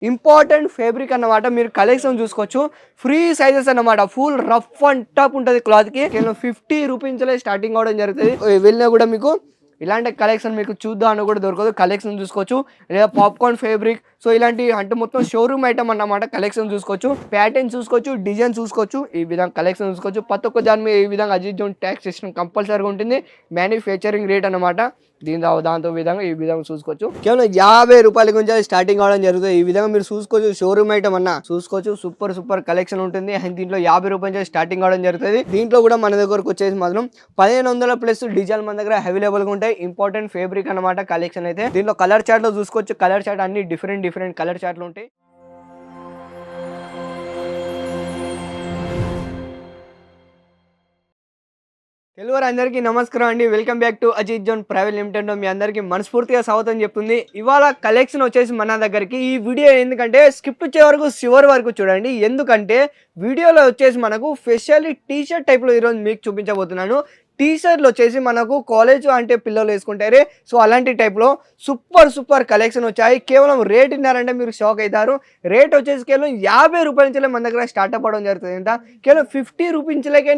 Important fabric అన్నమాట. మీరు collection చూసుకోవచ్చు. ఫ్రీ సైజెస్ అన్నమాట. ఫుల్ రఫ్ అండ్ టఫ్ ఉంటది క్లాత్‌కి. కేవలం 50 రూపీస్ నుంచే స్టార్టింగ్ అవ్వడం జరుగుతది. వెళ్ళినా కూడా మీకు ఇలాంటి కలెక్షన్ మీకు చూద్దాం అని కూడా దొరకదు. కలెక్షన్ చూసుకోవచ్చు. లేదా పాప్‌కార్న్ ఫ్యాబ్రిక్ సో ఇలాంటి అంటే మొత్తం షోరూమ్ ఐటమ్ అన్నమాట. కలెక్షన్ చూసుకోవచ్చు. ప్యాటర్న్ చూసుకోవచ్చు. డిజైన్ చూసుకోవచ్చు. ఈ విధంగా కలెక్షన్ చూసుకోవచ్చు. ప్రతి ఒక్క దాని మీద ఈ విధంగా అజిత్ జోన్ ట్యాక్స్ సిస్టమ్ కంపల్సరీగా ఉంటుంది. మ్యానుఫ్యాక్చరింగ్ రేట్ అన్నమాట. దాంతో విధంగా ఈ విధంగా చూసుకోవచ్చు. కేవలం 50 రూపాయల నుంచి స్టార్టింగ్ అవడం జరుగుతుంది. ఈ విధంగా మీరు చూసుకోవచ్చు. షోరూమ్ ఐటమ్ అన్న చూసుకోవచ్చు. సూపర్ కలెక్షన్ ఉంటుంది. అండ్ దీంట్లో 50 రూపాయల నుంచి స్టార్టింగ్ అవడం జరుగుతుంది. దీంట్లో కూడా మన దగ్గరకు వచ్చేసి మాత్రం 1500 ప్లస్ డిజైన్ మన దగ్గర అవైలబుల్ గా ఉంటాయి. ఇంపార్టెంట్ ఫ్యాబ్రిక్ అన్నమాట కలెక్షన్ అయితే. దీంట్లో కలర్ చార్ట్ లో చూసుకోవచ్చు. కలర్ చార్ట్ అన్ని డిఫరెంట్ కలర్ చార్ట్లు ఉంటాయి. తెలుగు అందరికీ నమస్కారం అండి. Welcome back to Ajith zone private limited. మీ అందరికీ మనస్ఫూర్తిగా స్వాగతం చెప్తుంది. ఇవాళ కలెక్షన్ వచ్చేసి మన దగ్గరికి ఈ వీడియో ఎందుకంటే స్కిప్ వచ్చే వరకు చివరి వరకు చూడండి. ఎందుకంటే వీడియోలో వచ్చేసి మనకు స్పెషల్లీ టీ షర్ట్ టైప్లో ఈరోజు మీకు చూపించబోతున్నాను. టీ షర్ట్లు వచ్చేసి మనకు కాలేజ్ అంటే పిల్లలు వేసుకుంటారే సో అలాంటి టైప్లో సూపర్ కలెక్షన్ వచ్చాయి. కేవలం రేట్ విన్నారంటే మీరు షాక్ అవుతారు. రేట్ వచ్చేసి కేవలం 50 రూపాయల నుంచే మన దగ్గర స్టార్ట్అప్ అవ్వడం జరుగుతుంది. ఎంత కేవలం 50 రూపీస్ నుంచికే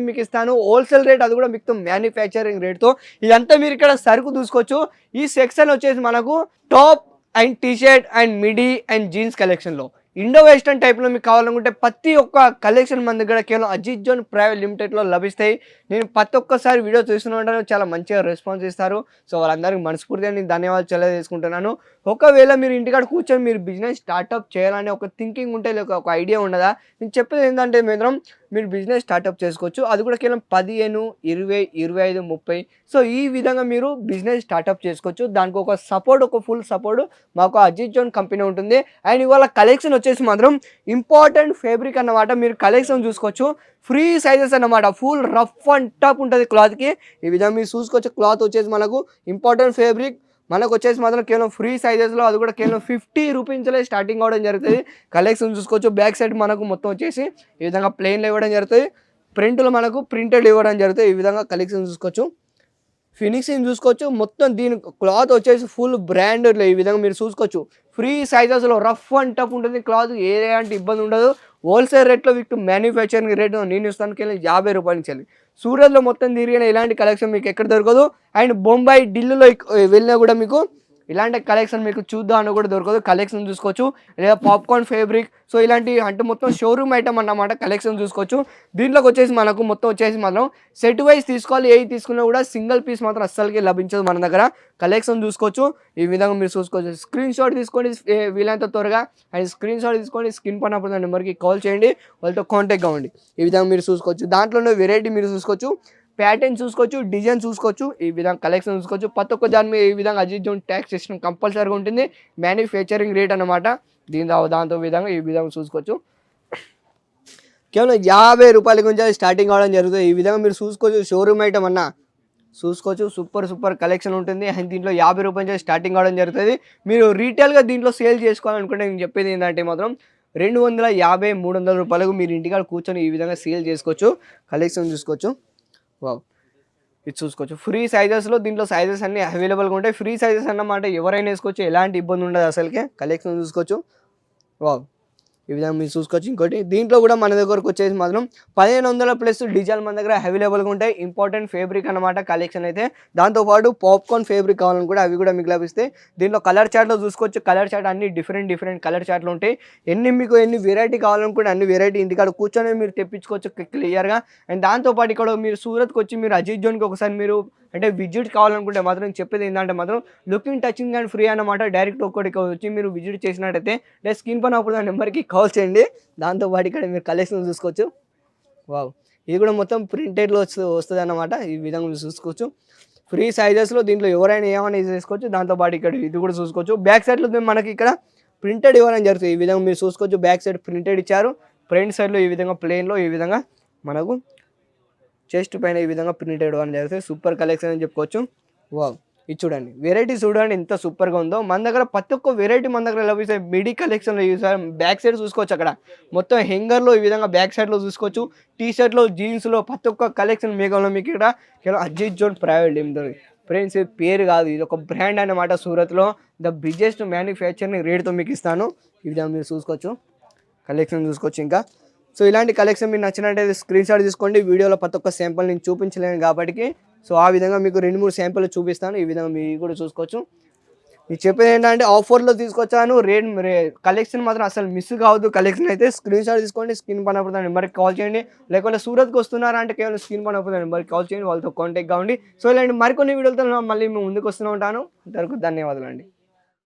మీకు ఇస్తాను. హోల్సేల్ రేట్ అది కూడా మీకు మ్యానుఫ్యాక్చరింగ్ రేట్తో. ఇదంతా మీరు ఇక్కడ సరుకు చూసుకోవచ్చు. ఈ సెక్షన్ వచ్చేసి మనకు top and T shirt and MIDI and jeans కలెక్షన్లో ఇండో వెస్టర్న్ టైప్లో మీకు కావాలనుకుంటే ప్రతి ఒక్క కలెక్షన్ మన దగ్గర కేవలం అజిత్ జోన్ ప్రైవేట్ లిమిటెడ్లో లభిస్తాయి. నేను ప్రతి ఒక్కసారి వీడియో చూస్తున్నా చాలా మంచిగా రెస్పాన్స్ ఇస్తారు. సో వాళ్ళందరికీ మనస్ఫూర్తిగా నేను ధన్యవాదాలు తెలియజేసుకుంటున్నాను. ఒకవేళ మీరు ఇంటికాడ కూర్చొని మీరు బిజినెస్ స్టార్ట్అప్ చేయాలని ఒక థింకింగ్ ఉంటే లేక ఒక ఐడియా ఉండదా, నేను చెప్పేది ఏంటంటే మాత్రం మీరు బిజినెస్ స్టార్ట్అప్ చేసుకోవచ్చు. అది కూడా కేవలం 15, 20, 25, 30 సో ఈ విధంగా మీరు బిజినెస్ స్టార్ట్అప్ చేసుకోవచ్చు. దానికి ఒక సపోర్ట్ ఒక ఫుల్ సపోర్ట్ మాకు అజిత్ జోన్ కంపెనీ ఉంటుంది. అండ్ ఇవాళ కలెక్షన్ వచ్చేసి మాత్రం ఇంపార్టెంట్ ఫ్యాబ్రిక్ అన్నమాట. మీరు కలెక్షన్ చూసుకోవచ్చు. ఫ్రీ సైజెస్ అన్నమాట. ఫుల్ రఫ్ అండ్ టఫ్ ఉంటుంది క్లాత్కి. ఈ విధంగా మీరు చూసుకోవచ్చు. క్లాత్ వచ్చేసి మనకు ఇంపార్టెంట్ ఫ్యాబ్రిక్ మనకు వచ్చేసి మాత్రం కేవలం ఫ్రీ సైజెస్లో అది కూడా కేవలం 50 రూపీస్ నుంచే స్టార్టింగ్ అవ్వడం జరుగుతుంది. కలెక్షన్ చూసుకోవచ్చు. బ్యాక్ సైడ్ మనకు మొత్తం వచ్చేసి ఈ విధంగా ప్లెయిన్లో ఇవ్వడం జరుగుతుంది. ప్రింట్లో మనకు ప్రింటెడ్ ఇవ్వడం జరుగుతుంది. ఈ విధంగా కలెక్షన్ చూసుకోవచ్చు. ఫినిషింగ్ చూసుకోవచ్చు. మొత్తం దీని క్లాత్ వచ్చేసి ఫుల్ బ్రాండెడ్లో ఈ విధంగా మీరు చూసుకోవచ్చు. ఫ్రీ సైజెస్లో రఫ్ అండ్ టఫ్ ఉంటుంది క్లాత్. ఎలాంటి ఇబ్బంది ఉండదు. హోల్సేల్ రేట్లో మీకు మ్యానుఫ్యాక్చరింగ్ రేట్ నేను ఇస్తాను కేవలం 50 రూపాయల నుంచి. సూరత్లో మొత్తం తిరిగిన ఇలాంటి కలెక్షన్ మీకు ఎక్కడ దొరకదు. అండ్ బొంబాయి ఢిల్లీలో వెళ్ళినా కూడా మీకు ఇలాంటి కలెక్షన్ మీకు చూద్దాం అని కూడా దొరకదు. కలెక్షన్ చూసుకోవచ్చు. లేదా పాప్కార్న్ ఫ్యాబ్రిక్ సో ఇలాంటి అంటే మొత్తం షోరూమ్ ఐటమ్ అన్నమాట. కలెక్షన్ చూసుకోవచ్చు. దీంట్లోకి వచ్చేసి మనకు మొత్తం వచ్చేసి మాత్రం సెట్ వైజ్ తీసుకోవాలి. ఏవి తీసుకున్నా కూడా సింగిల్ పీస్ మాత్రం అస్సలకి లభించదు మన దగ్గర. కలెక్షన్ చూసుకోవచ్చు. ఈ విధంగా మీరు చూసుకోవచ్చు. స్క్రీన్ షాట్ తీసుకోండి వీలైనంత త్వరగా. అండ్ స్క్రీన్ షాట్ తీసుకోండి. స్క్రీన్ పైన అప్పుడు నెంబర్కి కాల్ చేయండి. వాళ్ళతో కాంటాక్ట్ కావండి. ఈ విధంగా మీరు చూసుకోవచ్చు. దాంట్లోనే వెరైటీ మీరు చూసుకోవచ్చు. ప్యాటర్న్ చూసుకోవచ్చు. డిజైన్ చూసుకోవచ్చు. ఈ విధంగా కలెక్షన్ చూసుకోవచ్చు. ప్రతి ఒక్క దాని మీద ఈ విధంగా అజిత్ జోన్ ట్యాక్స్ సిస్టమ్ కంపల్సరీగా ఉంటుంది. మ్యానుఫ్యాక్చరింగ్ రేట్ అన్నమాట. దాంతో విధంగా ఈ విధంగా చూసుకోవచ్చు. కేవలం 50 రూపాయల నుంచి స్టార్టింగ్ అవడం జరుగుతుంది. ఈ విధంగా మీరు చూసుకోవచ్చు. షోరూమ్ ఐటమ్ అన్న చూసుకోవచ్చు. సూపర్ కలెక్షన్ ఉంటుంది. అండ్ దీంట్లో 50 రూపాయల నుంచి స్టార్టింగ్ అవడం జరుగుతుంది. మీరు రీటైల్గా దీంట్లో సేల్ చేసుకోవాలనుకుంటే నేను చెప్పేది ఏంటంటే మాత్రం 250, 300 రూపాయలకు మీరు ఇంటికాడ కూర్చొని ఈ విధంగా సేల్ చేసుకోవచ్చు. కలెక్షన్ చూసుకోవచ్చు. వావ్ ఇది చూసుకోవచ్చు. ఫ్రీ సైజెస్లో దీంట్లో సైజెస్ అన్ని అవైలబుల్గా ఉంటాయి. ఫ్రీ సైజెస్ అన్నమాట. ఎవరైనా వేసుకోవచ్చు. ఎలాంటి ఇబ్బంది ఉండదు అసలుకే. కలెక్షన్ చూసుకోవచ్చు. వావ్ ఈ విధంగా మీరు చూసుకోవచ్చు. ఇంకోటి దీంట్లో కూడా మన దగ్గరకు వచ్చేసి మాత్రం 1500 ప్లస్ డిజైన్ మన దగ్గర అవైలబుల్గా ఉంటాయి. ఇంపార్టెంట్ ఫ్యాబ్రిక్ అనమాట కలెక్షన్ అయితే. దాంతోపాటు పాప్కార్న్ ఫ్యాబ్రిక్ కావాలని కూడా అవి కూడా మీకు లభిస్తాయి. దీంట్లో కలర్ చార్ట్లో చూసుకోవచ్చు. కలర్ చార్ట్ అన్ని డిఫరెంట్ కలర్ చార్ట్లు ఉంటాయి. మీకు ఎన్ని వెరైటీ కావాలనుకుంటే అన్ని వెరైటీ ఇంటికాడ కూర్చొని మీరు తెప్పించుకోవచ్చు క్లియర్గా. అండ్ దాంతోపాటు ఇక్కడ మీరు సూరత్కి వచ్చి మీరు అజిత్ జోన్కి ఒకసారి మీరు అంటే విజిట్ కావాలనుకుంటే మాత్రం చెప్పేది ఏంటంటే మాత్రం లుకింగ్ టచింగ్ అండ్ ఫ్రీ అన్నమాట. డైరెక్ట్ ఒక్కడికి వచ్చి మీరు విజిట్ చేసినట్టయితే లేదా స్క్రీన్ పైన అప్పుడు నెంబర్కి కాల్ చేయండి. దాంతోపాటు ఇక్కడ మీరు కలెక్షన్ చూసుకోవచ్చు. వావ్ ఇది కూడా మొత్తం ప్రింటెడ్లో వస్తుంది అన్నమాట. ఈ విధంగా మీరు చూసుకోవచ్చు. ఫ్రీ సైజెస్లో దీంట్లో ఎవరైనా ఏమైనా చేసుకోవచ్చు. దాంతోపాటు ఇక్కడ ఇది కూడా చూసుకోవచ్చు. బ్యాక్ సైడ్లో మనకి ఇక్కడ ప్రింటెడ్ ఇవ్వడం జరుగుతుంది. ఈ విధంగా మీరు చూసుకోవచ్చు. బ్యాక్ సైడ్ ప్రింటెడ్ ఇచ్చారు. ఫ్రంట్ సైడ్లో ఈ విధంగా ప్లెయిన్లో ఈ విధంగా మనకు చెస్ట్ పైన ఈ విధంగా ప్రింటెడ్ ఇవ్వడం జరుగుతుంది. సూపర్ కలెక్షన్ అని చెప్పుకోవచ్చు. వావ్ ఇది చూడండి. వెరైటీ చూడండి ఎంత సూపర్గా ఉందో. మన దగ్గర ప్రతి ఒక్క వెరైటీ మన దగ్గర లభిస్తాయి. మిడీ కలెక్షన్లో చూసారు. బ్యాక్ సైడ్ చూసుకోవచ్చు. అక్కడ మొత్తం హెంగర్లో ఈ విధంగా బ్యాక్ సైడ్లో చూసుకోవచ్చు. టీ షర్ట్లో జీన్స్లో ప్రతి ఒక్క కలెక్షన్ మీకు ఇక్కడ కేవలం Ajit zone private limited friends ఇది పేరు కాదు, ఇది ఒక బ్రాండ్ అన్నమాట. సూరత్లో ద బిగ్గెస్ట్ మ్యానుఫ్యాక్చరింగ్ రేట్తో మీకు ఇస్తాను. ఈ విధంగా మీరు చూసుకోవచ్చు, కలెక్షన్ చూసుకోవచ్చు. ఇంకా సో ఇలాంటి కలెక్షన్ మీకు నచ్చినట్టయితే స్క్రీన్ షాట్ తీసుకోండి. వీడియోలో ప్రతి ఒక్క శాంపుల్ నేను చూపించలేను కాబట్టి సో ఆ విధంగా మీకు 2-3 శాంపుల్ చూపిస్తాను. ఈ విధంగా మీరు కూడా చూసుకోవచ్చు. నేను చెప్పేది ఏంటంటే ఆఫర్లో తీసుకొచ్చాను. కలెక్షన్ మాత్రం అసలు మిస్ కావద్దు. కలెక్షన్ అయితే స్క్రీన్ షాట్ తీసుకోండి, స్క్రీన్ పైన పడుతున్న నెంబర్కి కాల్ చేయండి. లేకపోతే సూరత్కి వస్తున్నారా అంటే కేవలం స్క్రీన్ పైన పడుతున్న నెంబర్కి కాల్ చేయండి, వాళ్ళతో కాంటాక్ట్ కావండి. సో ఇలాంటి మరికొన్ని వీడియోలతో మళ్ళీ మేము ముందుకు వస్తూనే ఉంటాను. అంతవరకు ధన్యవాదాలు అండి.